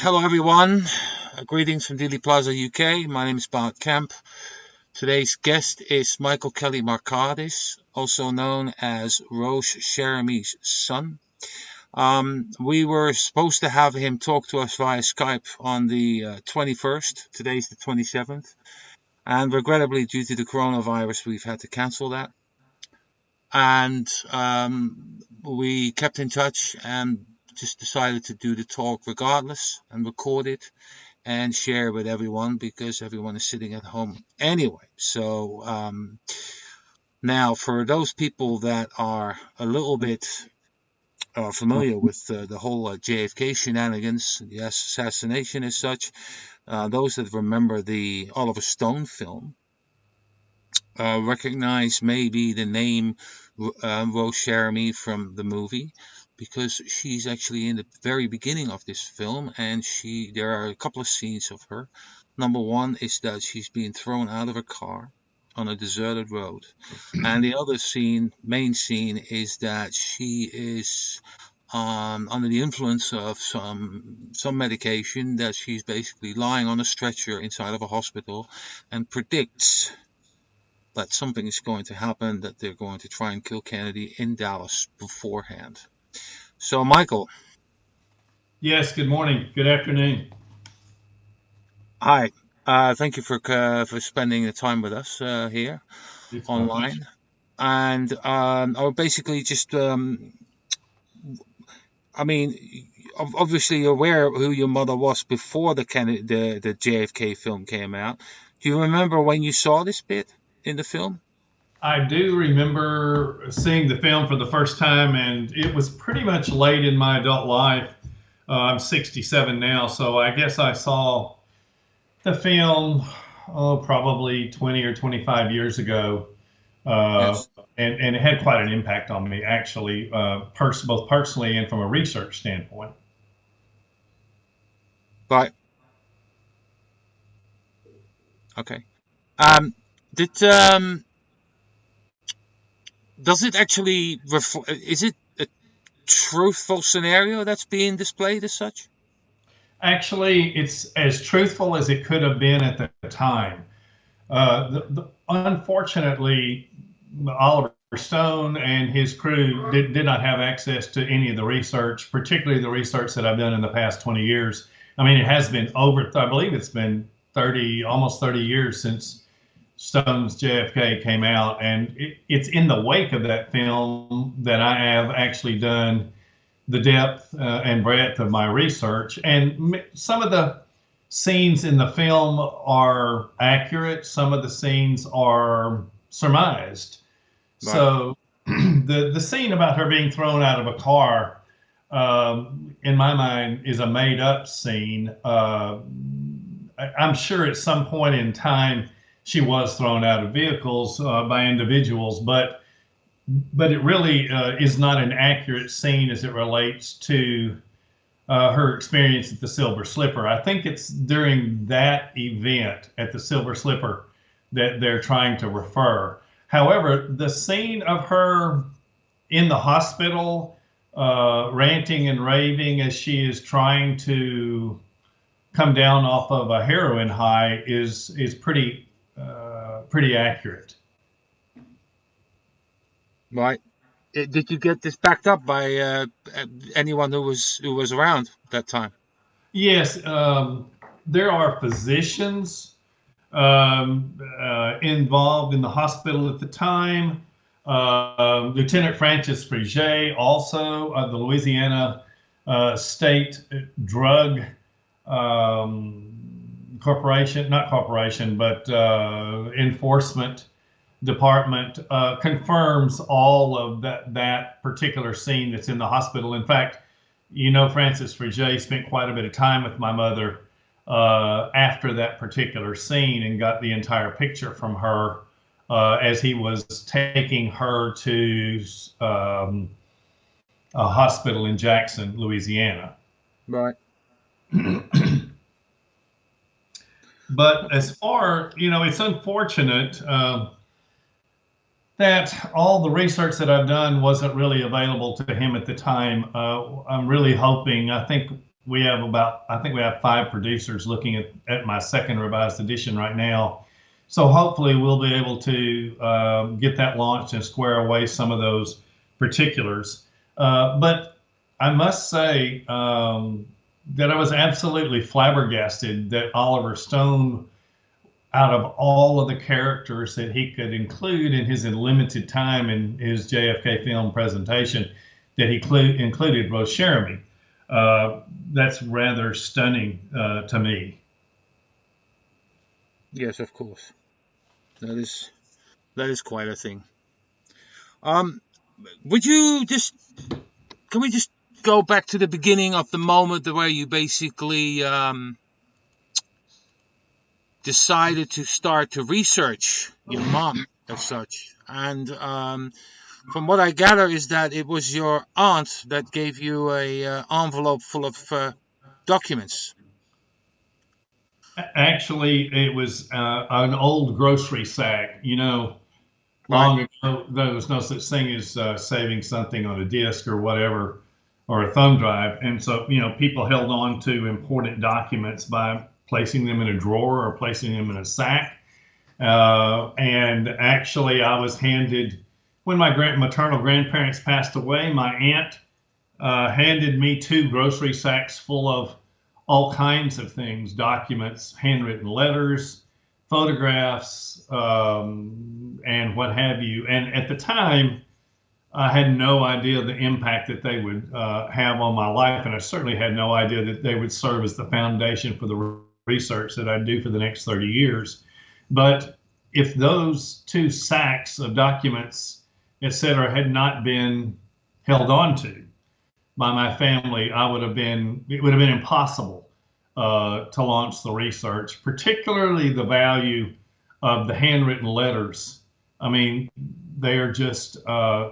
Hello, everyone. Greetings from Dealey Plaza, UK. My name is Bart Kemp. Today's guest is Michael Kelly Marcades, also known as Rose Cherami's son. We were supposed to have him talk to us via Skype on the 21st. Today's the 27th. And regrettably, due to the coronavirus, we've had to cancel that. And we kept in touch and just decided to do the talk regardless and record it and share with everyone because everyone is sitting at home anyway. So now for those people that are a little bit familiar with the whole JFK shenanigans, the assassination as such, those that remember the Oliver Stone film recognize maybe the name Rose Cherami from the movie, because she's actually in the very beginning of this film, and there are a couple of scenes of her. Number one is that she's being thrown out of a car on a deserted road, and the other main scene, is that she is under the influence of some medication, that she's basically lying on a stretcher inside of a hospital and predicts that something is going to happen, that they're going to try and kill Kennedy in Dallas beforehand. So, Michael. Yes, good morning. Good afternoon. Hi. Thank you for spending the time with us here It's my online. pleasure. And I would basically just, I mean, obviously you're aware of who your mother was before the JFK film came out. Do you remember when you saw this bit in the film? I do remember seeing the film for the first time, and it was pretty much late in my adult life. I'm 67 now, so I guess I saw the film, probably 20 or 25 years ago. Uh, Yes. and it had quite an impact on me, actually, both personally and from a research standpoint. Right. Okay. Um, did does it actually is it a truthful scenario that's being displayed as such? Actually, it's as truthful as it could have been at the time. Unfortunately, Oliver Stone and his crew did not have access to any of the research, particularly the research that I've done in the past 20 years. I mean, it has been I believe it's been 30, almost 30 years since Stone's JFK came out. And it's in the wake of that film that I have actually done the depth and breadth of my research. And some of the scenes in the film are accurate, some of the scenes are surmised. Right. So the scene about her being thrown out of a car, in my mind, is a made up scene. I'm sure at some point in time she was thrown out of vehicles by individuals, but it really is not an accurate scene as it relates to her experience at the Silver Slipper. I think it's during that event at the Silver Slipper that they're trying to refer. However, the scene of her in the hospital, ranting and raving as she is trying to come down off of a heroin high, is pretty accurate. Right. Did you get this backed up by anyone who was around that time? Yes, there are physicians involved in the hospital at the time. Lieutenant Francis Frege, also the Louisiana State Drug Corporation, not corporation, but enforcement department, confirms all of that particular scene that's in the hospital. In fact, Francis Frege spent quite a bit of time with my mother after that particular scene and got the entire picture from her as he was taking her to a hospital in Jackson, Louisiana. Right. But Okay. as far, it's unfortunate that all the research that I've done wasn't really available to him at the time. I'm really hoping, I think we have about, I think we have 5 producers looking at my second revised edition right now. So hopefully we'll be able to get that launched and square away some of those particulars. But I must say that I was absolutely flabbergasted that Oliver Stone, out of all of the characters that he could include in his limited time in his JFK film presentation, that he included Rose Cherami. That's rather stunning to me. Yes, of course. That is quite a thing. Um, would you just can we just go back to the beginning of the moment where you basically decided to start to research your mom as such? And from what I gather is that it was your aunt that gave you a envelope full of documents. Actually, it was an old grocery sack. You know, Right. long ago, there was no such thing as saving something on a disk or whatever, or a thumb drive. And so, you know, people held on to important documents by placing them in a drawer or placing them in a sack. And actually, I was handed, when my maternal grandparents passed away, my aunt handed me 2 grocery sacks full of all kinds of things, documents, handwritten letters, photographs, and what have you. And at the time, I had no idea the impact that they would have on my life. And I certainly had no idea that they would serve as the foundation for the research that I do for the next 30 years. But if those 2 sacks of documents, et cetera, had not been held on to by my family, it would have been impossible to launch the research, particularly the value of the handwritten letters. I mean, they are just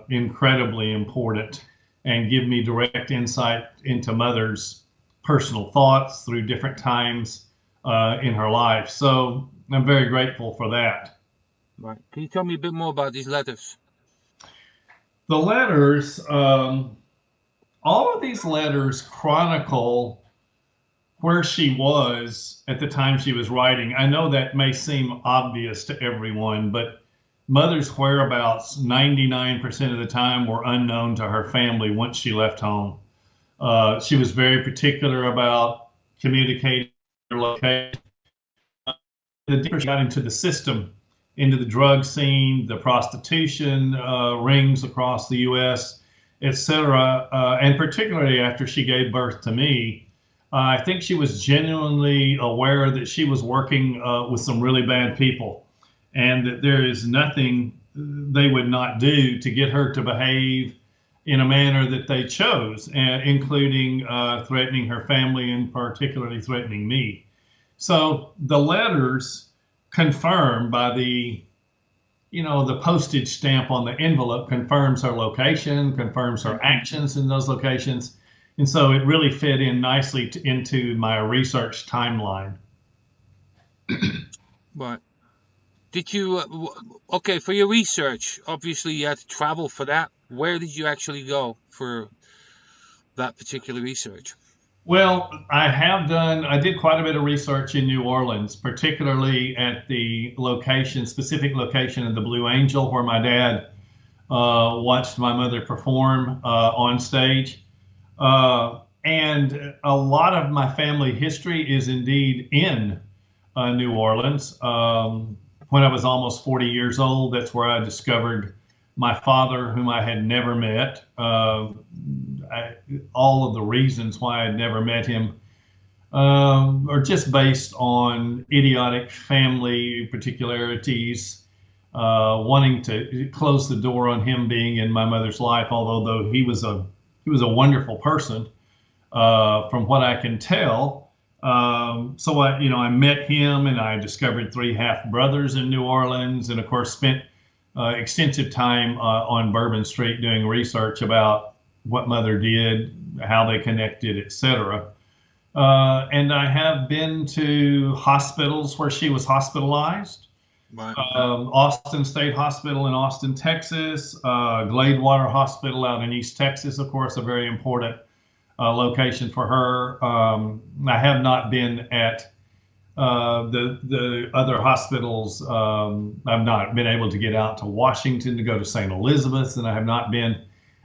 incredibly important and give me direct insight into Mother's personal thoughts through different times in her life. So I'm very grateful for that. Right. Can you tell me a bit more about these letters? The letters, all of these letters chronicle where she was at the time she was writing. I know that may seem obvious to everyone, but Mother's whereabouts 99% of the time were unknown to her family once she left home. She was very particular about communicating her location. The deeper she got into the system, into the drug scene, the prostitution rings across the U.S., etc., and particularly after she gave birth to me, I think she was genuinely aware that she was working with some really bad people, and that there is nothing they would not do to get her to behave in a manner that they chose, including threatening her family and particularly threatening me. So the letters confirm by the the postage stamp on the envelope confirms her location, confirms her actions in those locations. And so it really fit in nicely into my research timeline. Right. Did you, okay, for your research, obviously you had to travel for that. Where did you actually go for that particular research? Well, I did quite a bit of research in New Orleans, particularly at the specific location of the Blue Angel, where my dad watched my mother perform on stage. And a lot of my family history is indeed in New Orleans. When I was almost 40 years old, that's where I discovered my father, whom I had never met. All of the reasons why I'd never met him are just based on idiotic family particularities, wanting to close the door on him being in my mother's life. Although he was a wonderful person, from what I can tell. So I met him, and I discovered 3 half brothers in New Orleans, and of course spent extensive time on Bourbon Street doing research about what Mother did, how they connected, etc. And I have been to hospitals where she was hospitalized. Right. Austin State Hospital in Austin, Texas, Gladewater Hospital out in East Texas, of course, a very important location for her. I have not been at the other hospitals. I've not been able to get out to Washington to go to St. Elizabeth's, and I have not been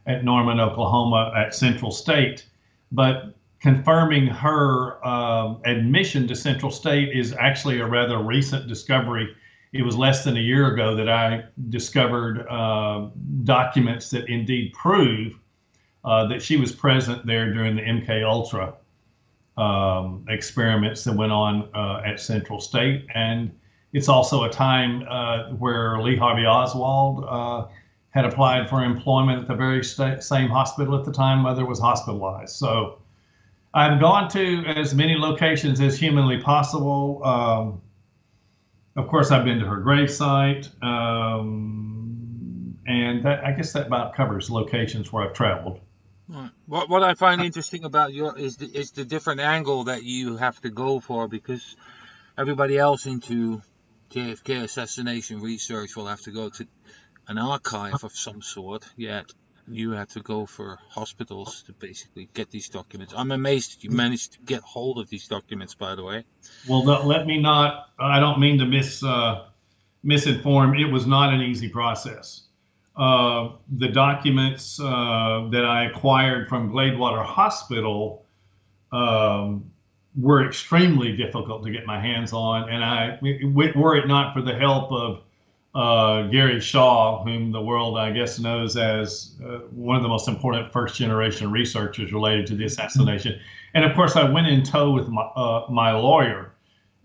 at Norman, Oklahoma at Central State. But confirming her admission to Central State is actually a rather recent discovery. It was less than a year ago that I discovered documents that indeed prove that she was present there during the MK Ultra experiments that went on at Central State. And it's also a time where Lee Harvey Oswald had applied for employment at the very same hospital at the time Mother was hospitalized. So I've gone to as many locations as humanly possible. Of course, I've been to her gravesite, and I guess that about covers locations where I've traveled. What I find interesting about your is the different angle that you have to go for, because everybody else into JFK assassination research will have to go to an archive of some sort, yet you had to go for hospitals to basically get these documents. I'm amazed that you managed to get hold of these documents, by the way. Well, let me not, I don't mean to misinform. It was not an easy process. The documents that I acquired from Gladewater Hospital were extremely difficult to get my hands on. And were it not for the help of Gary Shaw, whom the world, I guess, knows as one of the most important first-generation researchers related to the assassination. And of course, I went in tow with my lawyer,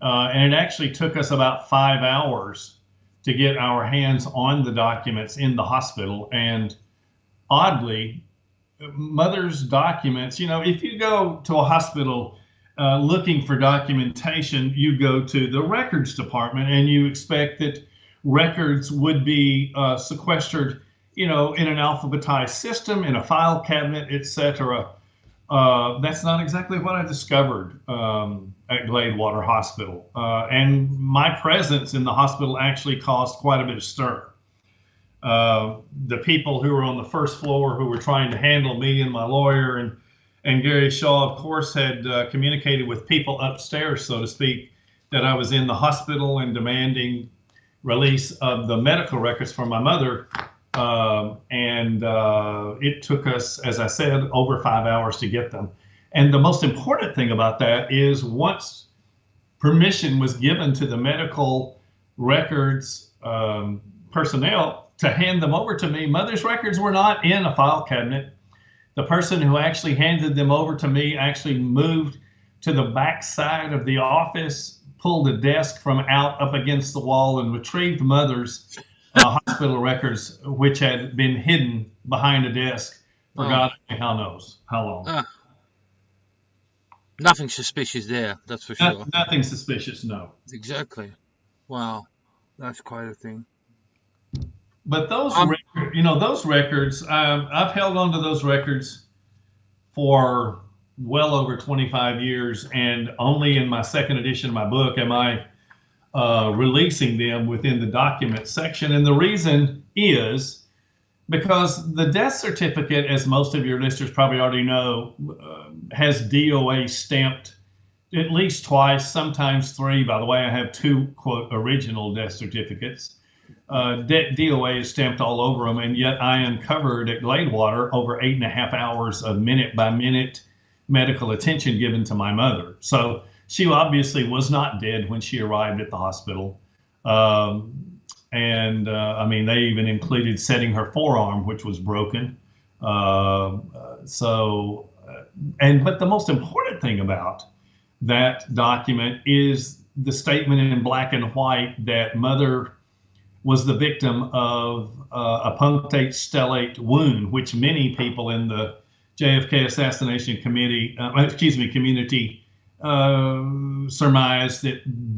and it actually took us about 5 hours to get our hands on the documents in the hospital. And oddly, Mother's documents, if you go to a hospital looking for documentation, you go to the records department and you expect that records would be sequestered, in an alphabetized system, in a file cabinet, etc. That's not exactly what I discovered at Gladewater Hospital. And my presence in the hospital actually caused quite a bit of stir. The people who were on the first floor, who were trying to handle me and my lawyer, and Gary Shaw, of course, had communicated with people upstairs, so to speak, that I was in the hospital and demanding release of the medical records for my mother. And it took us, as I said, over 5 hours to get them. And the most important thing about that is once permission was given to the medical records personnel to hand them over to me, Mother's records were not in a file cabinet. The person who actually handed them over to me actually moved to the back side of the office, pulled a desk from out up against the wall, and retrieved Mother's hospital records, which had been hidden behind a desk for God knows how long. Nothing suspicious there, that's for sure. Nothing suspicious, no. Exactly. Wow, that's quite a thing. But those records, I've held on to those records for well over 25 years, and only in my second edition of my book am I releasing them within the document section. And the reason is because the death certificate, as most of your listeners probably already know, has DOA stamped at least twice, sometimes three. By the way, I have two, quote, original death certificates. DOA is stamped all over them, and yet I uncovered at Gladewater over 8.5 hours of minute-by-minute medical attention given to my mother. So she obviously was not dead when she arrived at the hospital. I mean, they even included setting her forearm, which was broken. But the most important thing about that document is the statement in black and white that Mother was the victim of a punctate stellate wound, which many people in the JFK assassination community surmised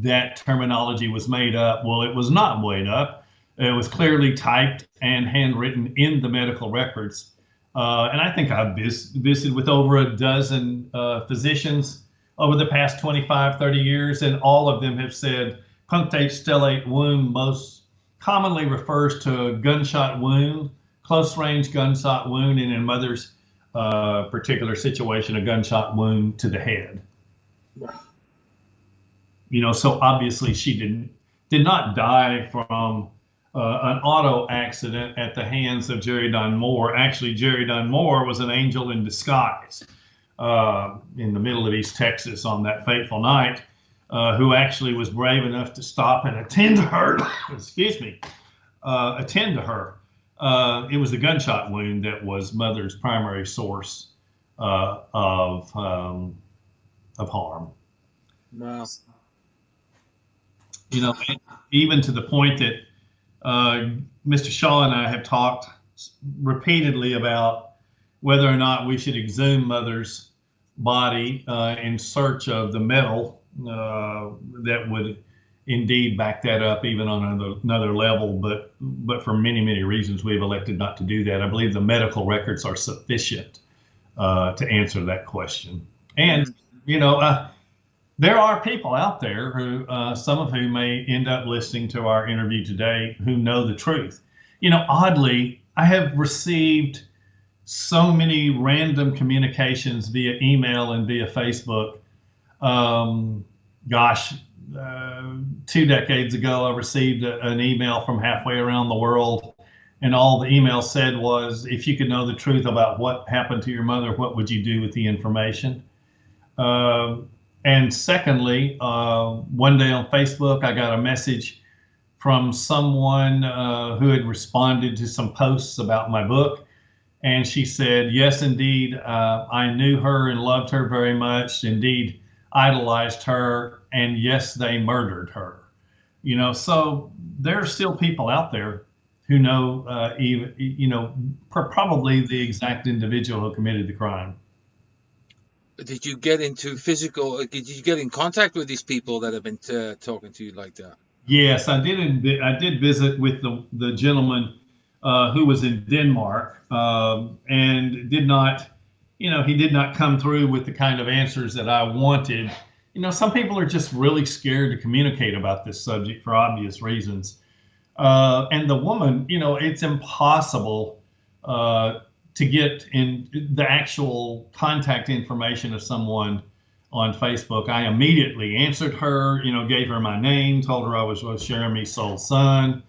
that terminology was made up. Well, it was not made up. It was clearly typed and handwritten in the medical records. And I think I've visited with over a dozen physicians over the past 25, 30 years, and all of them have said punctate stellate wound most commonly refers to a gunshot wound, close range gunshot wound, and in Mother's particular situation, a gunshot wound to the head. So obviously she did not die from an auto accident at the hands of Jerry Dunn Moore. Actually, Jerry Dunn Moore was an angel in disguise in the middle of East Texas on that fateful night, who actually was brave enough to stop and attend to her. Excuse me, attend to her. It was the gunshot wound that was Mother's primary source of harm. Wow. Even to the point that Mr. Shaw and I have talked repeatedly about whether or not we should exhume Mother's body in search of the metal that would indeed back that up, even on another level. But for many, many reasons, we've elected not to do that. I believe the medical records are sufficient to answer that question. And, there are people out there who, some of whom may end up listening to our interview today, who know the truth. Oddly, I have received so many random communications via email and via Facebook. 2 decades ago, I received an email from halfway around the world, and all the email said was, if you could know the truth about what happened to your mother, what would you do with the information? And secondly, one day on Facebook, I got a message from someone who had responded to some posts about my book. And she said, yes, indeed, I knew her and loved her very much, indeed idolized her, and yes, they murdered her. So there are still people out there who know, probably the exact individual who committed the crime. Did you get into did you get in contact with these people that have been talking to you like that? Yes, I did. I did visit with the gentleman who was in Denmark and did not, he did not come through with the kind of answers that I wanted. Some people are just really scared to communicate about this subject for obvious reasons. And the woman, it's impossible to get in the actual contact information of someone on Facebook. I immediately answered her, gave her my name, told her I was Cherami's sole son,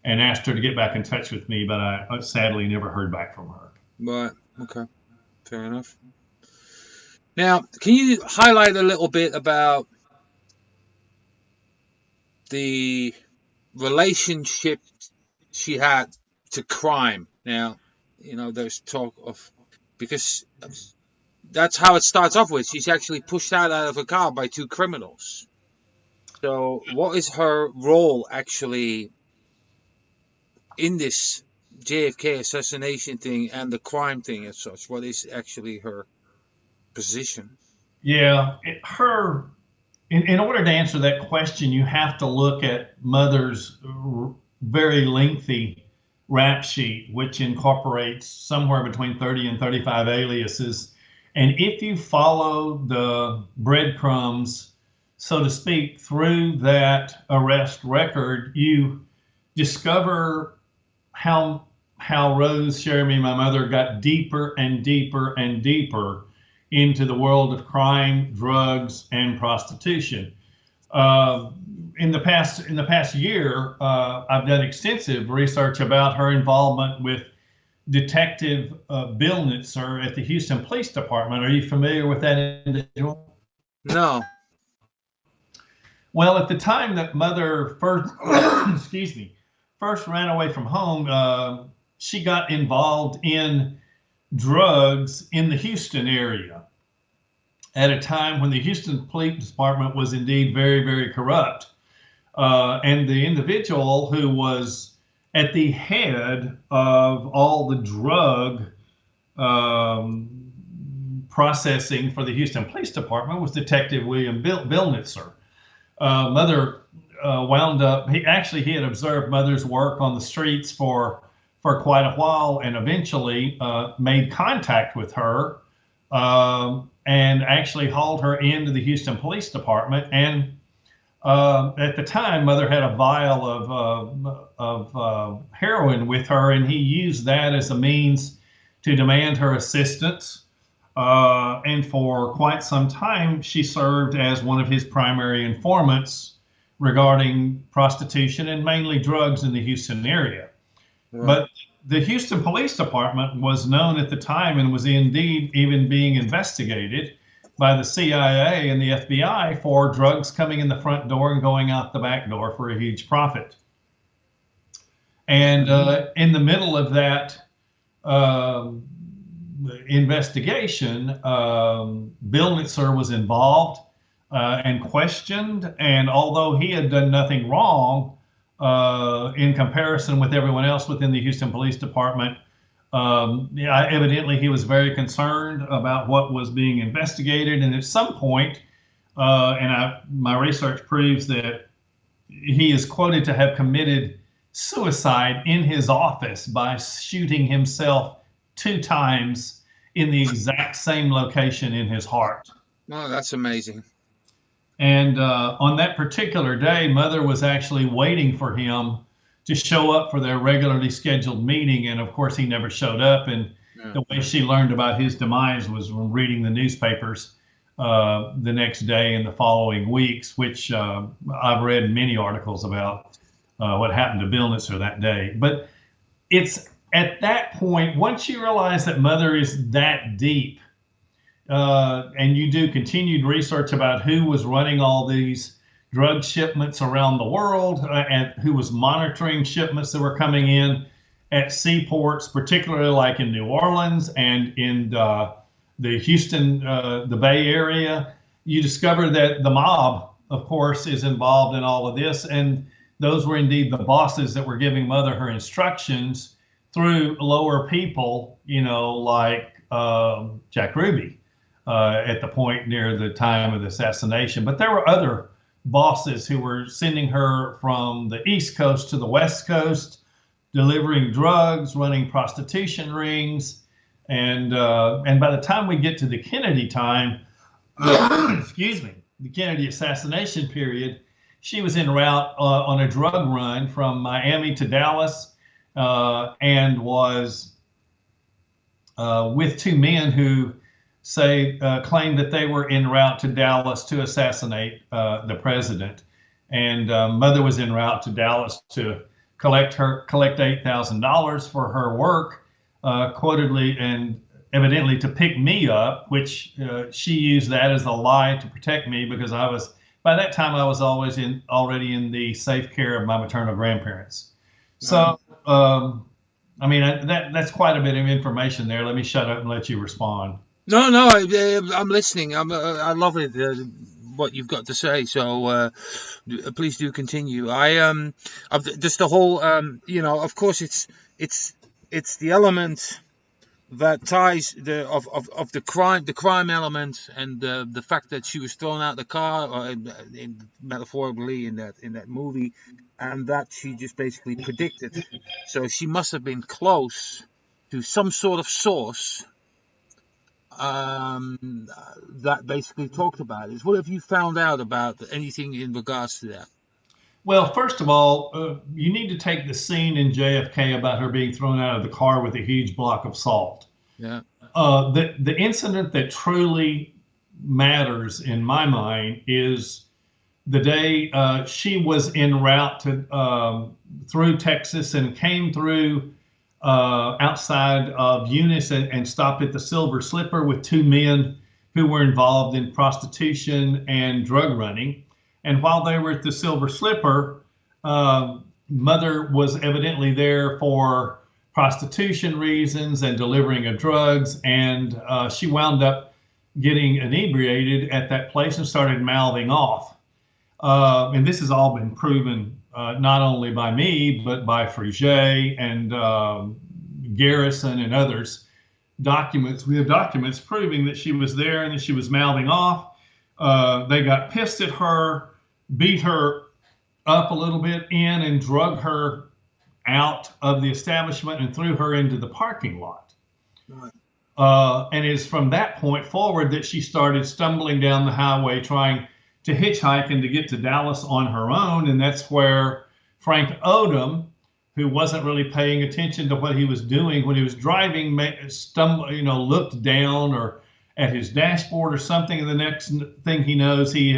and asked her to get back in touch with me, but I sadly never heard back from her. Right. Okay. Fair enough. Now, can you highlight a little bit about the relationship she had to crime? Now, there's talk of, because that's how it starts off with. She's actually pushed out of a car by 2 criminals. So what is her role actually in this JFK assassination thing and the crime thing as such? What is actually her position? Yeah, in order to answer that question, you have to look at Mother's very lengthy rap sheet, which incorporates somewhere between 30 and 35 aliases. And if you follow the breadcrumbs, so to speak, through that arrest record, you discover how Rose Cherami, my mother, got deeper and deeper and deeper into the world of crime, drugs, and prostitution. In the past year, I've done extensive research about her involvement with Detective Bill Nitzer at the Houston Police Department. Are you familiar with that individual? No. Well, at the time that Mother first, first ran away from home, she got involved in drugs in the Houston area at a time when the Houston Police Department was indeed very, very corrupt. And the individual who was at the head of all the drug processing for the Houston Police Department was Detective Bill Nitzer. Mother wound up, he had observed Mother's work on the streets for quite a while, and eventually made contact with her and actually hauled her into the Houston Police Department. And at the time, Mother had a vial of heroin with her, and he used that as a means to demand her assistance. And for quite some time, she served as one of his primary informants regarding prostitution and mainly drugs in the Houston area. Right. But the Houston Police Department was known at the time and was indeed even being investigated by the CIA and the FBI for drugs coming in the front door and going out the back door for a huge profit. And in the middle of that investigation, Bill Nitzer was involved and questioned. And although he had done nothing wrong in comparison with everyone else within the Houston Police Department, evidently he was very concerned about what was being investigated. And at some point, my research proves that he is quoted to have committed suicide in his office by shooting himself 2 times in the exact same location in his heart. Oh, that's amazing. And on that particular day, Mother was actually waiting for him to show up for their regularly scheduled meeting. And of course, he never showed up. And the way she learned about his demise was from reading the newspapers the next day and the following weeks, which I've read many articles about what happened to Bill Nitzer that day. But it's at that point, once you realize that Mother is that deep, and you do continued research about who was running all these drug shipments around the world and who was monitoring shipments that were coming in at seaports, particularly like in New Orleans and in the Houston, the Bay Area, you discover that the mob, of course, is involved in all of this. And those were indeed the bosses that were giving Mother her instructions through lower people, like Jack Ruby at the point near the time of the assassination. But there were other bosses who were sending her from the East Coast to the West Coast, delivering drugs, running prostitution rings. And by the time we get to the Kennedy time, excuse me, the Kennedy assassination period, she was en route on a drug run from Miami to Dallas and was with 2 men who claimed that they were en route to Dallas to assassinate the president. And Mother was en route to Dallas to collect $8,000 for her work, quotedly and evidently to pick me up, which she used that as a lie to protect me, because by that time I was already in the safe care of my maternal grandparents. So, that's quite a bit of information there. Let me shut up and let you respond. No, I'm listening. I love it, what you've got to say. So please do continue. Just the whole, of course, it's the element that ties of the crime element, and the fact that she was thrown out the car, or metaphorically in that movie, and that she just basically predicted. So she must have been close to some sort of source that basically talked about it. What have you found out about anything in regards to that? Well, first of all, you need to take the scene in JFK about her being thrown out of the car with a huge block of salt. Yeah. The incident that truly matters in my mind is the day she was en route through Texas and came through outside of Eunice and stopped at the Silver Slipper with 2 men who were involved in prostitution and drug running. And while they were at the Silver Slipper, Mother was evidently there for prostitution reasons and delivering of drugs. And she wound up getting inebriated at that place and started mouthing off. And this has all been proven not only by me, but by Fruget and Garrison and others. We have documents proving that she was there and that she was mouthing off. They got pissed at her, beat her up a little bit and drug her out of the establishment and threw her into the parking lot. Right. And it's from that point forward that she started stumbling down the highway trying to hitchhike and to get to Dallas on her own. And that's where Frank Odom, who wasn't really paying attention to what he was doing when he was driving, looked down or at his dashboard or something, and the next thing he knows, he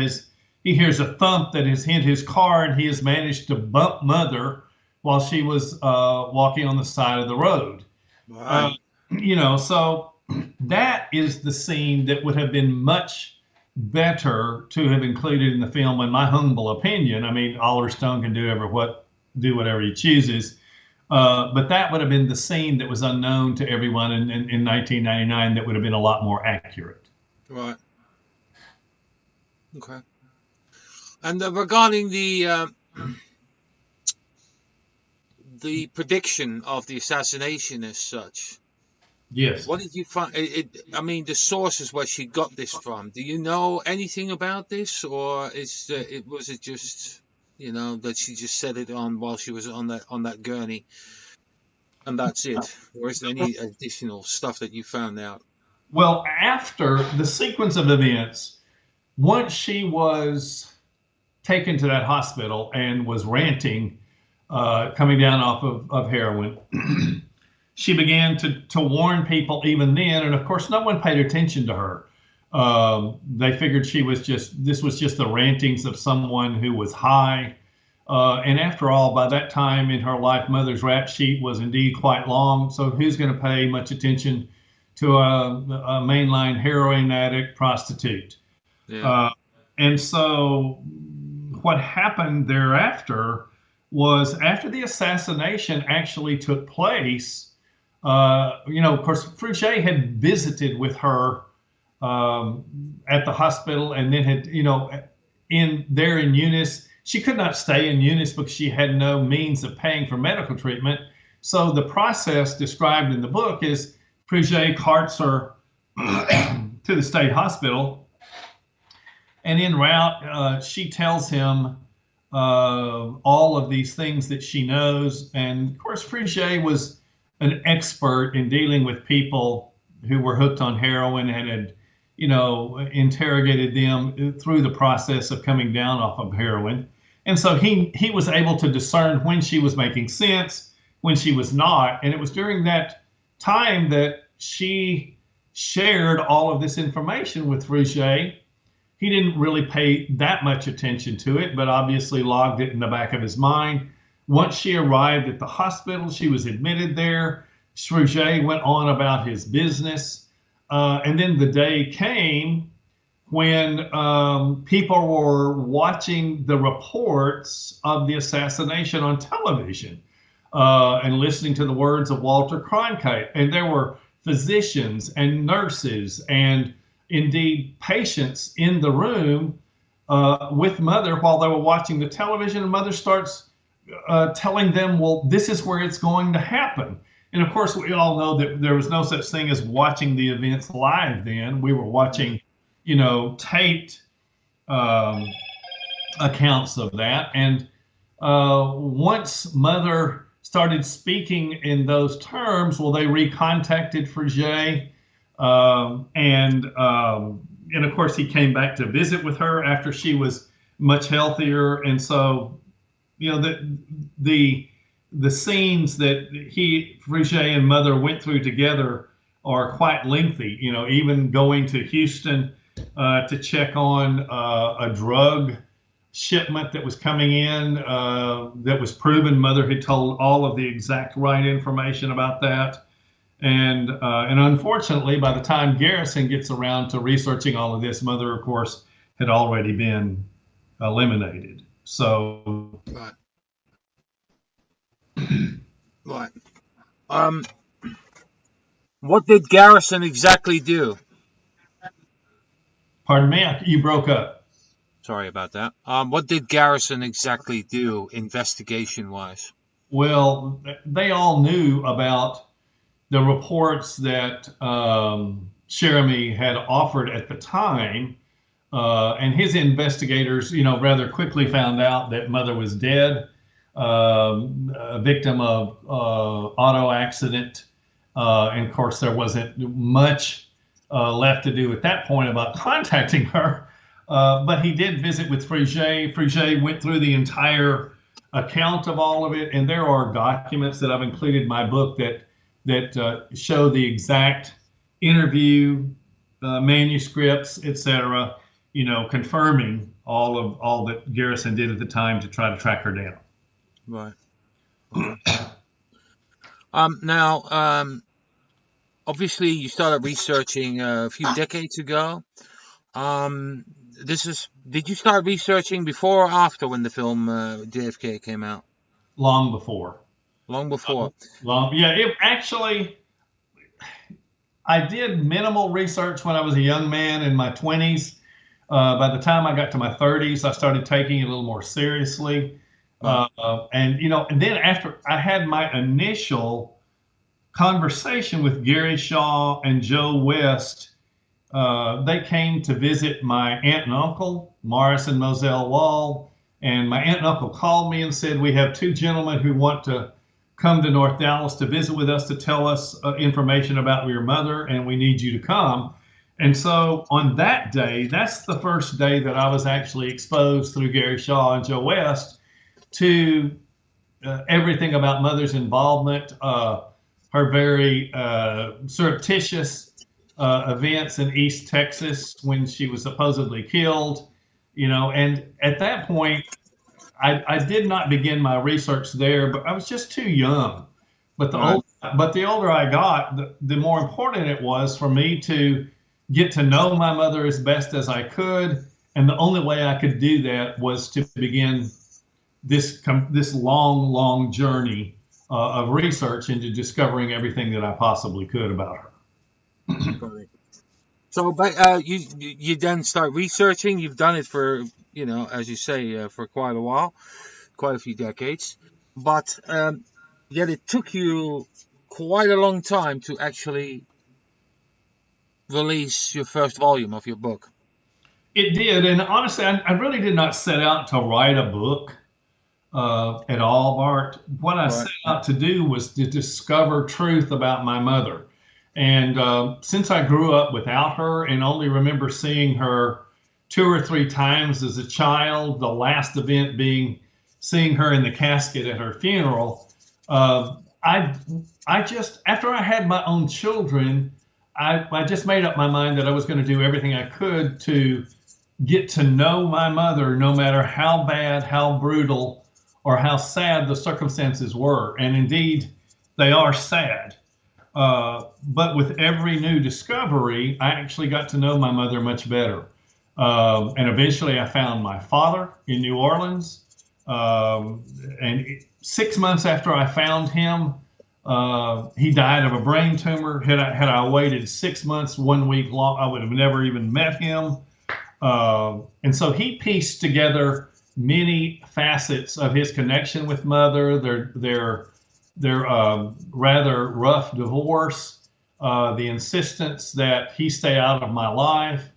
hears a thump that has hit his car, and he has managed to bump Mother while she was walking on the side of the road. Right. So that is the scene that would have been much better to have included in the film, in my humble opinion. I mean, Oliver Stone can do whatever he chooses, but that would have been the scene that was unknown to everyone in 1999. That would have been a lot more accurate. Right. Okay. And regarding the prediction of the assassination as such, Yes. what did you find? I mean, the sources where she got this from. Do you know anything about this, or was it just that she just said it on while she was on that gurney, and that's it? Or is there any additional stuff that you found out? Well, after the sequence of events, once she was taken to that hospital and was ranting, coming down off of heroin, she began to warn people even then. And of course, no one paid attention to her. They figured this was just the rantings of someone who was high. And after all, by that time in her life, Mother's rap sheet was indeed quite long. So who's going to pay much attention to a mainline heroin addict prostitute? Yeah. And so what happened thereafter was, after the assassination actually took place, of course, Fruget had visited with her at the hospital, and then had, in Eunice. She could not stay in Eunice because she had no means of paying for medical treatment. So the process described in the book is Fruget carts her to the state hospital, and en route, she tells him all of these things that she knows. And of course, Fruget was an expert in dealing with people who were hooked on heroin and had, interrogated them through the process of coming down off of heroin. And so he was able to discern when she was making sense, when she was not. And it was during that time that she shared all of this information with Fruget. He didn't really pay that much attention to it, but obviously logged it in the back of his mind. Once she arrived at the hospital, she was admitted there. Fruget went on about his business. And then the day came when people were watching the reports of the assassination on television and listening to the words of Walter Cronkite. And there were physicians and nurses and indeed patients in the room with Mother while they were watching the television. And Mother starts telling them, well, this is where it's going to happen. And of course, we all know that there was no such thing as watching the events live then. We were watching, taped accounts of that. And once Mother started speaking in those terms, well, they recontacted Fruget. And of course, he came back to visit with her after she was much healthier. And so, the scenes that Fruget and Mother went through together are quite lengthy. Even going to Houston to check on a drug shipment that was coming in that was proven Mother had told all of the exact right information about that. And unfortunately, by the time Garrison gets around to researching all of this, Mother, of course, had already been eliminated. So. Right. Right. What did Garrison exactly do? Pardon me? You broke up. Sorry about that. What did Garrison exactly do, investigation-wise? Well, they all knew about the reports that Cherami had offered at the time, and his investigators, rather quickly found out that Mother was dead, a victim of auto accident, and of course there wasn't much left to do at that point about contacting her. But he did visit with Fruget. Fruget went through the entire account of all of it, and there are documents that I've included in my book that show the exact interview manuscripts, etc. Confirming all that Garrison did at the time to try to track her down. Right. Okay. Now, obviously, you started researching a few decades ago. Did you start researching before or after when the film JFK came out? Long before. Long before. Yeah. It actually, I did minimal research when I was a young man in my 20s. By the time I got to my 30s, I started taking it a little more seriously. Right. And then after I had my initial conversation with Gary Shaw and Joe West, they came to visit my aunt and uncle, Morris and Moselle Wall. And my aunt and uncle called me and said, we have two gentlemen who want to come to North Dallas to visit with us to tell us information about your mother, and we need you to come. And so on that day, that's the first day that I was actually exposed through Gary Shaw and Joe West to everything about Mother's involvement, her very surreptitious events in East Texas when she was supposedly killed, and at that point, I did not begin my research there, but I was just too young. But the older I got, the more important it was for me to get to know my mother as best as I could. And the only way I could do that was to begin this long, long journey of research into discovering everything that I possibly could about her. So, but you then start researching. You've done it for, as you say, for quite a while, quite a few decades. But yet it took you quite a long time to actually release your first volume of your book. It did, and honestly, I really did not set out to write a book at all, Bart. What I set out to do was to discover truth about my mother. And since I grew up without her and only remember seeing her 2 or 3 times as a child, the last event being seeing her in the casket at her funeral, I just, after I had my own children, I just made up my mind that I was going to do everything I could to get to know my mother, no matter how bad, how brutal, or how sad the circumstances were. And indeed, they are sad. But with every new discovery, I actually got to know my mother much better. And eventually I found my father in New Orleans. And 6 months after I found him, he died of a brain tumor. Had I waited 6 months, 1 week long, I would have never even met him. And so he pieced together many facets of his connection with mother, their rather rough divorce, the insistence that he stay out of my life,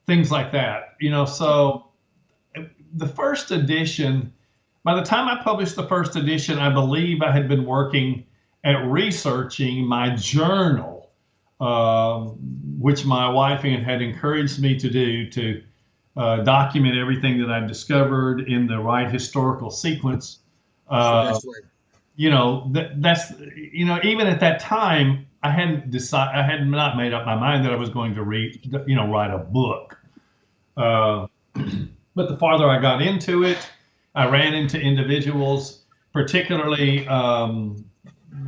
things like that. So the first edition, by the time I published the first edition, I believe I had been working at researching my journal, which my wife had encouraged me to do, to document everything that I've discovered in the right historical sequence. That's even at that time, I had not made up my mind that I was going to write a book. But the farther I got into it, I ran into individuals, particularly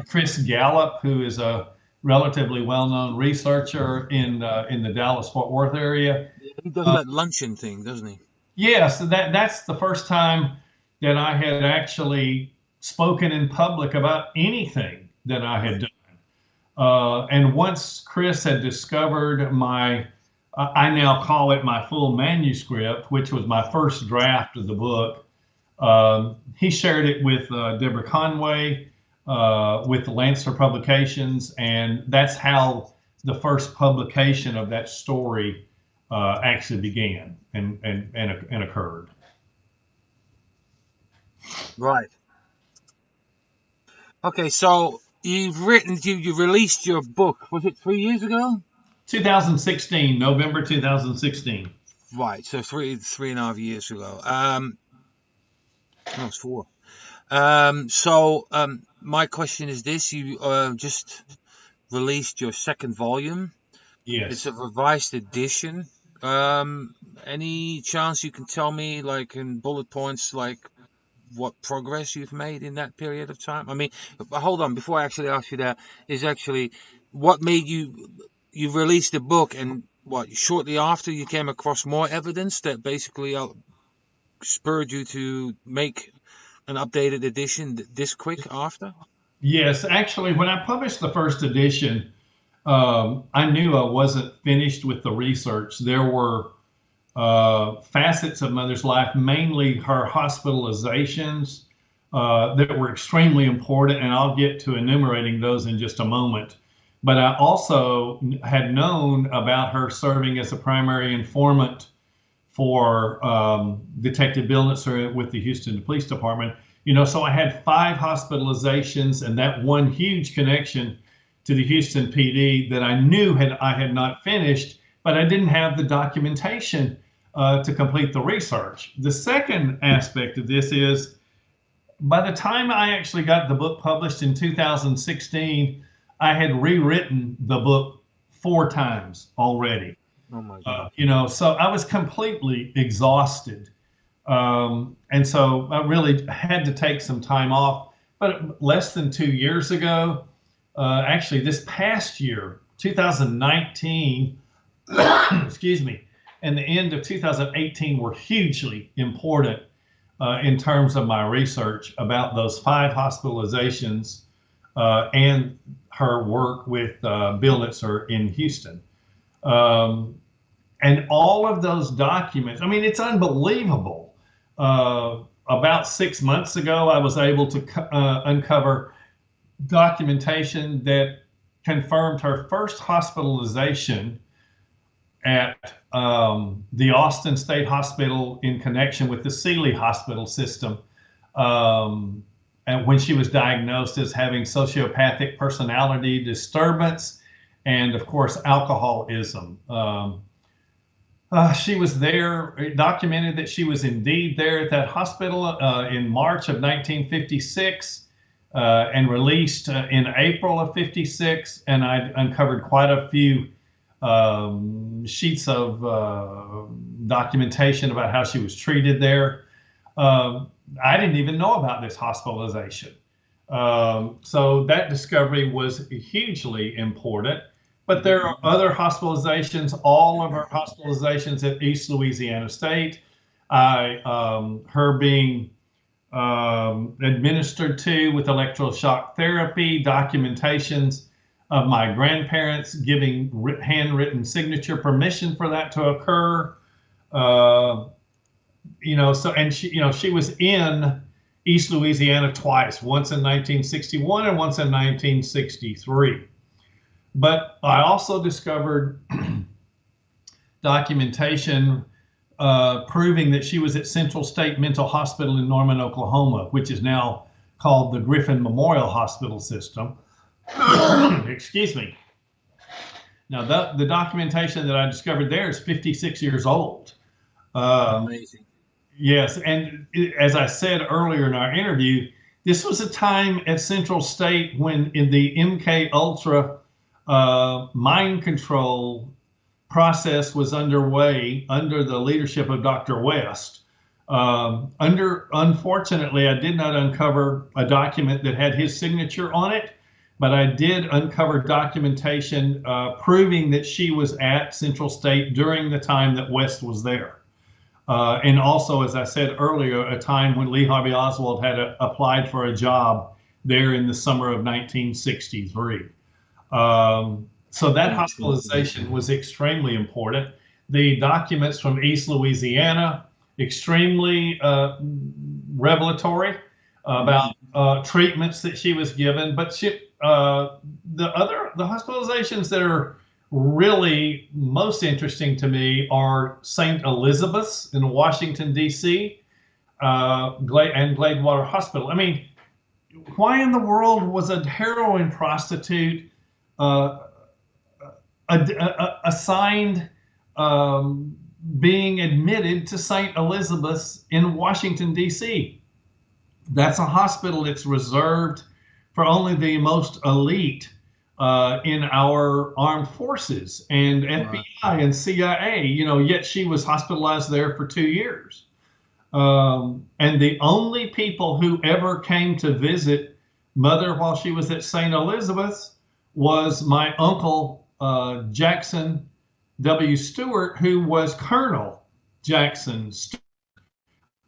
Chris Gallup, who is a relatively well-known researcher in the Dallas-Fort Worth area. He does that luncheon thing, doesn't he? Yes, that's the first time that I had actually spoken in public about anything that I had done. And once Chris had discovered I now call it my full manuscript, which was my first draft of the book, he shared it with Deborah Conway, with Lancer Publications, and that's how the first publication of that story actually began and occurred. Right. Okay, so you released your book. Was it 3 years ago? 2016, November 2016. Right, so three and a half years ago. No, it's 4. My question is this: you just released your second volume. It's Yes. a revised edition. Um, any chance you can tell me, like in bullet points, like what progress you've made in that period of time? I mean, hold on, before I actually ask you that, is actually what made you released the book, and what shortly after you came across more evidence that basically spurred you to make an updated edition this quick after? Yes. Actually, when I published the first edition, I knew I wasn't finished with the research. There were facets of Mother's life, mainly her hospitalizations, that were extremely important, and I'll get to enumerating those in just a moment. But I also had known about her serving as a primary informant for Detective Billnitzer with the Houston Police Department. So I had 5 hospitalizations and that one huge connection to the Houston PD that I knew I had not finished, but I didn't have the documentation to complete the research. The second aspect of this is by the time I actually got the book published in 2016, I had rewritten the book 4 times already. Oh my God. So I was completely exhausted. And so I really had to take some time off. But less than 2 years ago, actually this past year, 2019, excuse me, and the end of 2018 were hugely important in terms of my research about those 5 hospitalizations and her work with Billnitzer in Houston. Um, and all of those documents, I mean, it's unbelievable. About 6 months ago, I was able to uncover documentation that confirmed her first hospitalization at the Austin State Hospital in connection with the Sealy Hospital system. And when she was diagnosed as having sociopathic personality disturbance and, of course, alcoholism. She was there, it documented that she was indeed there at that hospital in March of 1956 and released in April of 56. And I uncovered quite a few sheets of documentation about how she was treated there. I didn't even know about this hospitalization. So that discovery was hugely important. But there are other hospitalizations, all of her hospitalizations at East Louisiana State. Her being administered to with electroshock therapy, documentations of my grandparents giving handwritten signature permission for that to occur. And she was in East Louisiana twice, once in 1961 and once in 1963. But I also discovered documentation proving that she was at Central State Mental Hospital in Norman, Oklahoma, which is now called the Griffin Memorial Hospital System. Excuse me. Now, the documentation that I discovered there is 56 years old. Amazing. Yes, and as I said earlier in our interview, this was a time at Central State when in the MK Ultra mind control process was underway under the leadership of Dr. West. Unfortunately, I did not uncover a document that had his signature on it, but I did uncover documentation proving that she was at Central State during the time that West was there. And also, as I said earlier, a time when Lee Harvey Oswald had applied for a job there in the summer of 1963. So that hospitalization was extremely important. The documents from East Louisiana, extremely revelatory about treatments that she was given. But the hospitalizations that are really most interesting to me are St. Elizabeth's in Washington, D.C., and Gladewater Hospital. I mean, why in the world was a heroin prostitute assigned being admitted to St. Elizabeth's in Washington, D.C.? That's a hospital that's reserved for only the most elite in our armed forces and Right. FBI and CIA, yet she was hospitalized there for 2 years. And the only people who ever came to visit Mother while she was at St. Elizabeth's was my uncle, Jackson W. Stewart, who was Colonel Jackson Stewart.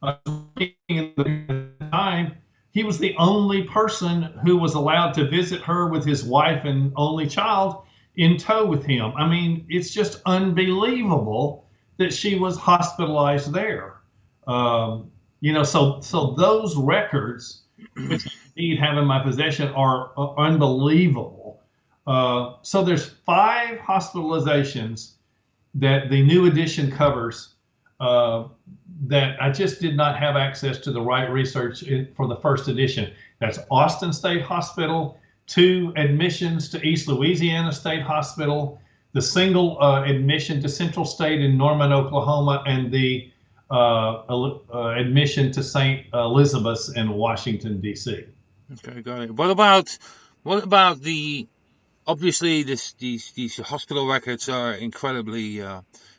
At the time, he was the only person who was allowed to visit her with his wife and only child in tow with him. I mean, it's just unbelievable that she was hospitalized there. So those records, which I indeed have in my possession, are unbelievable. So there's 5 hospitalizations that the new edition covers uh, that I just did not have access to the right research for the first edition. That's Austin State Hospital, 2 admissions to East Louisiana State Hospital, the single admission to Central State in Norman, Oklahoma, and the admission to St. Elizabeth's in Washington, D.C. Okay, got it. What about the obviously these hospital records are incredibly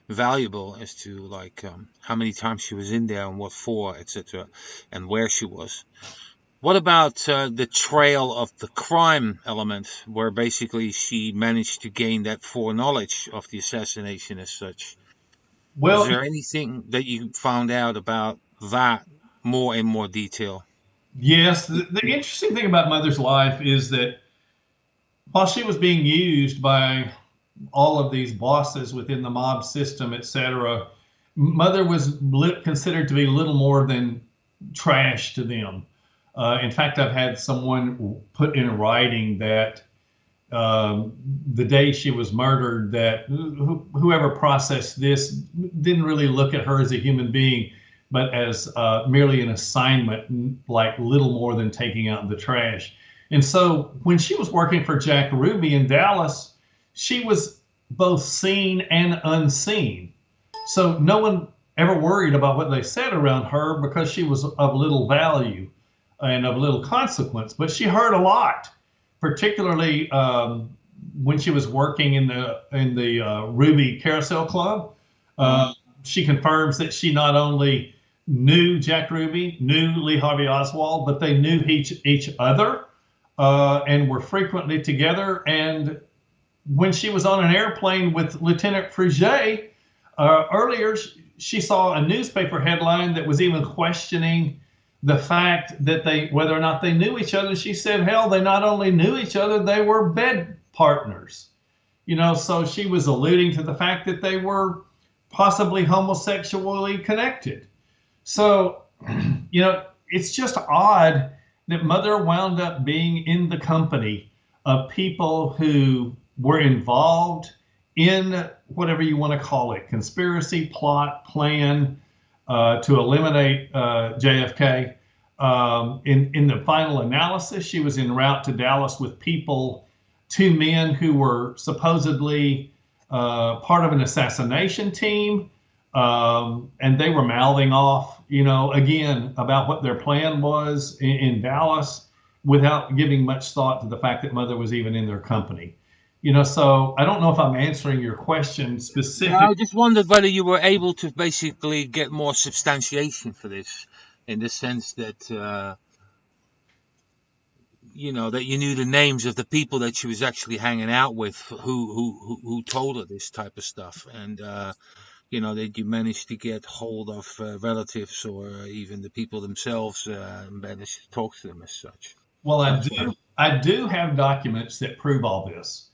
valuable as to like how many times she was in there and what for, etc., and where she was. What about the trail of the crime element, where basically she managed to gain that foreknowledge of the assassination as such? Was Well, there anything that you found out about that more in more detail? yes, the interesting thing about Mother's life is that while she was being used by all of these bosses within the mob system, etc., Mother was considered to be little more than trash to them. In fact, I've had someone put in writing that the day she was murdered, that whoever processed this didn't really look at her as a human being, but as merely an assignment, like little more than taking out the trash. And so when she was working for Jack Ruby in Dallas, she was both seen and unseen. So no one ever worried about what they said around her because she was of little value and of little consequence. But she heard a lot, particularly when she was working in the Ruby Carousel Club. Mm. She confirms that she not only knew Jack Ruby, knew Lee Harvey Oswald, but they knew each other and were frequently together. And when she was on an airplane with Lieutenant Fruget earlier, she saw a newspaper headline that was even questioning the fact that whether or not they knew each other. She said, hell, they not only knew each other, they were bed partners. So she was alluding to the fact that they were possibly homosexually connected. So, it's just odd that Mother wound up being in the company of people who were involved in whatever you want to call it, conspiracy, plot, plan to eliminate JFK. In the final analysis, she was en route to Dallas with 2 men who were supposedly part of an assassination team. And they were mouthing off, again, about what their plan was in Dallas without giving much thought to the fact that Mother was even in their company. So I don't know if I'm answering your question Yeah, specifically. I just wondered whether you were able to basically get more substantiation for this, in the sense that that you knew the names of the people that she was actually hanging out with, who told her this type of stuff, and that you managed to get hold of relatives or even the people themselves, and managed to talk to them as such. Well, I That's do. why. I do have documents that prove all this.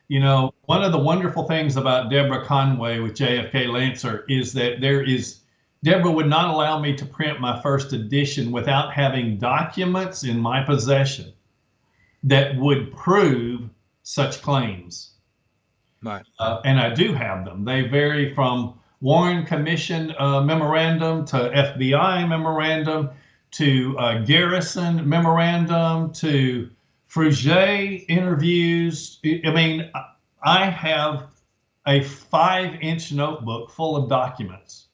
One of the wonderful things about Deborah Conway with JFK Lancer is that Deborah would not allow me to print my first edition without having documents in my possession that would prove such claims. Right. And I do have them. They vary from Warren Commission memorandum to FBI memorandum to Garrison memorandum to Fruget interviews. I mean, I have a 5-inch notebook full of documents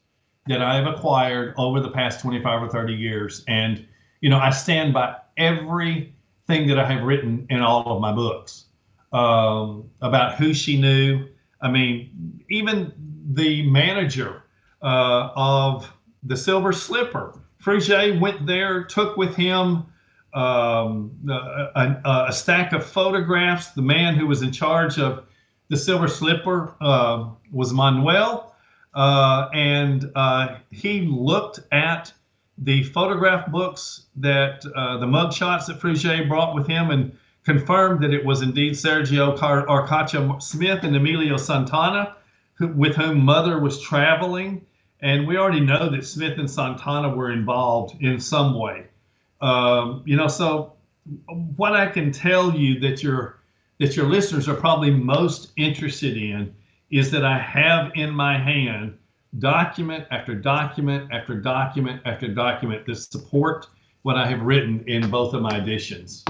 that I've acquired over the past 25 or 30 years. And I stand by everything that I have written in all of my books about who she knew. I mean, even the manager of the Silver Slipper, Fruget went there, took with him a stack of photographs. The man who was in charge of the Silver Slipper was Manuel, and he looked at the photograph books that the mugshots that Fruget brought with him and confirmed that it was indeed Sergio Arcacha Smith and Emilio Santana, with whom Mother was traveling. And we already know that Smith and Santana were involved in some way. So what I can tell you that your listeners are probably most interested in is that I have in my hand document after document after document after document that support what I have written in both of my editions.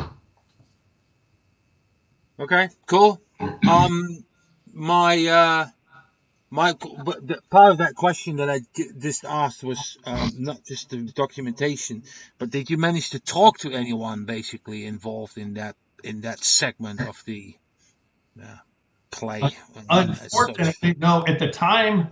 Okay, cool. Part of that question that I just asked was not just the documentation, but did you manage to talk to anyone basically involved in that segment of the play? Unfortunately, no. At the time,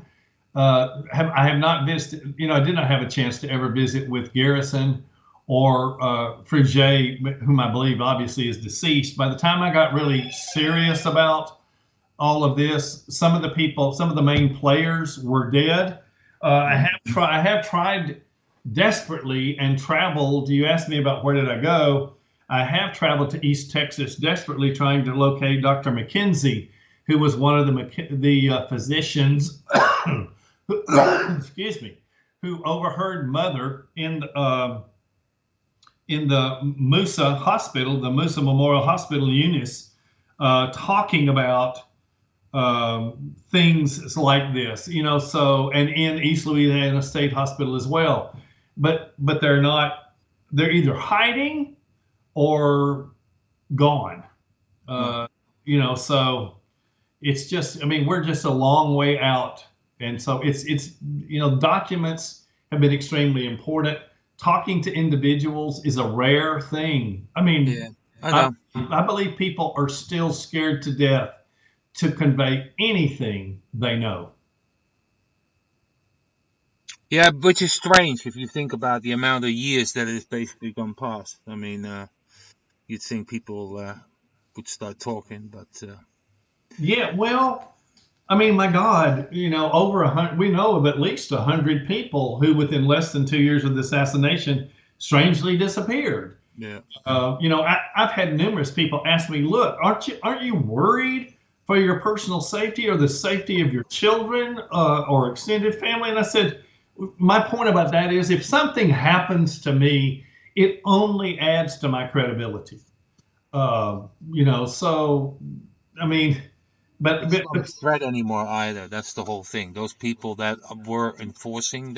I have not visited. I did not have a chance to ever visit with Garrison or Fruget, whom I believe obviously is deceased. By the time I got really serious about all of this, some of the main players were dead. I have tried desperately and traveled. You asked me about where did I go. I have traveled to East Texas desperately trying to locate Dr. McKenzie, who was one of the physicians, excuse me, who overheard Mother in the Musa Hospital, the Musa Memorial Hospital, Eunice, talking about things like this, so, and in East Louisiana State Hospital as well. But they're either hiding or gone. So it's just, we're just a long way out. And so it's documents have been extremely important. Talking to individuals is a rare thing. I know. I believe people are still scared to death to convey anything they know. Yeah, which is strange if you think about the amount of years that has basically gone past. You'd think people would start talking, but yeah, well, my God, over 100. We know of at least 100 people who, within less than 2 years of the assassination, strangely disappeared. Yeah. I've had numerous people ask me, "Look, aren't you worried for your personal safety or the safety of your children or extended family?" And I said, my point about that is, if something happens to me, it only adds to my credibility. So but it's not a threat anymore either. That's the whole thing. Those people that were enforcing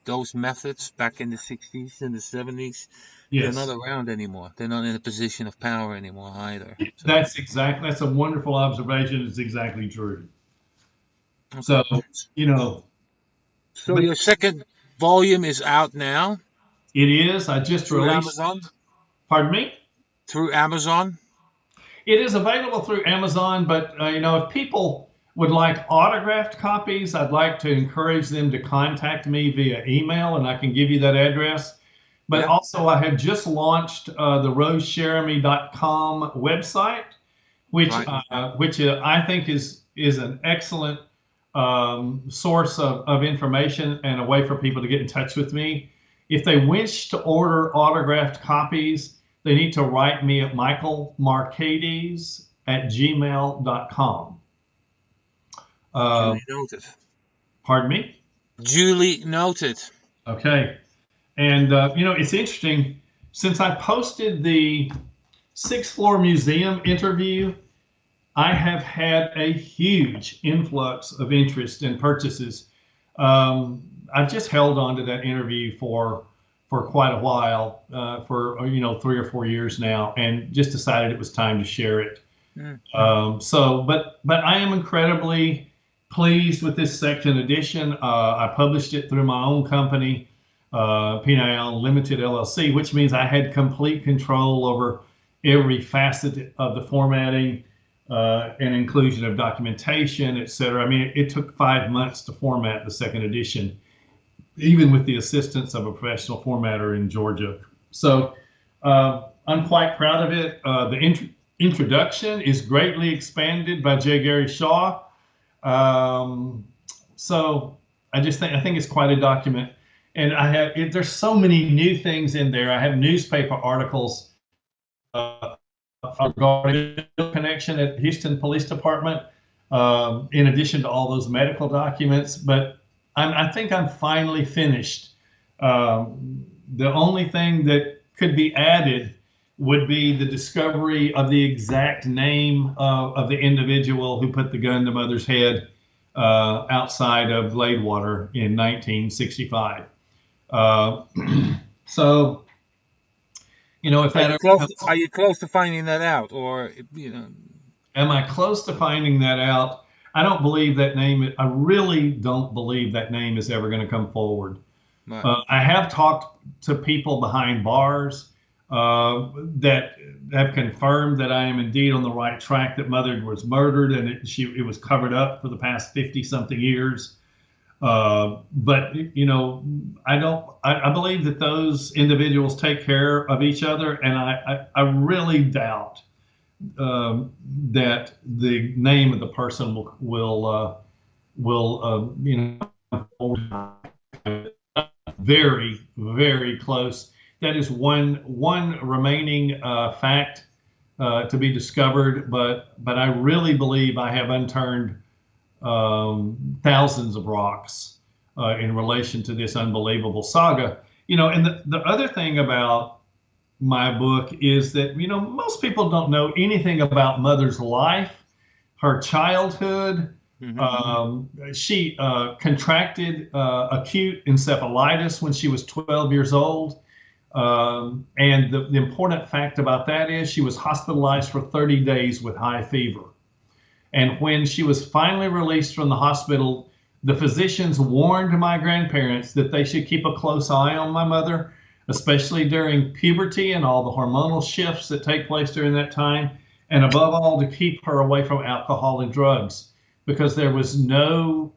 those methods back in the 60s and the 70s, yes, they're not around anymore. They're not in a position of power anymore either. So. That's a wonderful observation. It's exactly true. Okay. So, So your second volume is out now? It is. I just released. Amazon? Pardon me? Through Amazon? It is available through Amazon, but if people would like autographed copies, I'd like to encourage them to contact me via email, and I can give you that address. But also, I have just launched the rosecherami.com website, which I think is an excellent source of information and a way for people to get in touch with me. If they wish to order autographed copies, they need to write me at michaelmarcades@gmail.com. Duly noted. Pardon me? Duly noted. Okay. And, it's interesting. Since I posted the 6th Floor Museum interview, I have had a huge influx of interest and purchases. I've just held on to that interview for quite a while, for 3 or 4 years now, and just decided it was time to share it. But I am incredibly pleased with this second edition. I published it through my own company. P&L Limited LLC, which means I had complete control over every facet of the formatting and inclusion of documentation, et cetera. I mean, it took 5 months to format the second edition, even with the assistance of a professional formatter in Georgia. So I'm quite proud of it. The introduction is greatly expanded by J. Gary Shaw. So I think it's quite a document. And there's so many new things in there. I have newspaper articles regarding connection at Houston Police Department, in addition to all those medical documents. But I think I'm finally finished. The only thing that could be added would be the discovery of the exact name of the individual who put the gun to Mother's head outside of Gladewater in 1965. So, if that are you close to finding that out, or am I close to finding that out? I don't believe that name. I really don't believe that name is ever going to come forward. Right. I have talked to people behind bars that have confirmed that I am indeed on the right track, that Mother was murdered and it was covered up for the past 50-something years. But I believe that those individuals take care of each other, and I really doubt that the name of the person will very, very close. That is one remaining fact to be discovered, but I really believe I have unturned thousands of rocks in relation to this unbelievable saga. And the other thing about my book is that, most people don't know anything about Mother's life, her childhood. She contracted acute encephalitis when she was 12 years old. And the important fact about that is she was hospitalized for 30 days with high fever. And when she was finally released from the hospital, the physicians warned my grandparents that they should keep a close eye on my mother, especially during puberty and all the hormonal shifts that take place during that time, and above all, to keep her away from alcohol and drugs, because there was no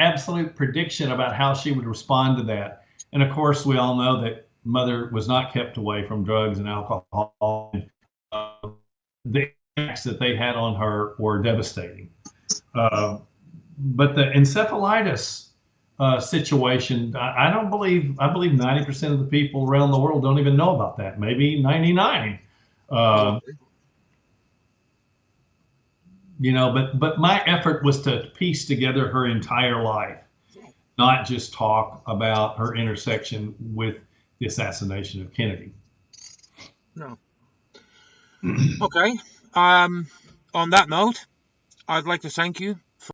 absolute prediction about how she would respond to that. And of course, we all know that Mother was not kept away from drugs and alcohol. The impacts that they had on her were devastating. But the encephalitis situation, I believe 90% of the people around the world don't even know about that. Maybe 99. But my effort was to piece together her entire life, not just talk about her intersection with the assassination of Kennedy. No. Okay. On that note, I'd like to thank you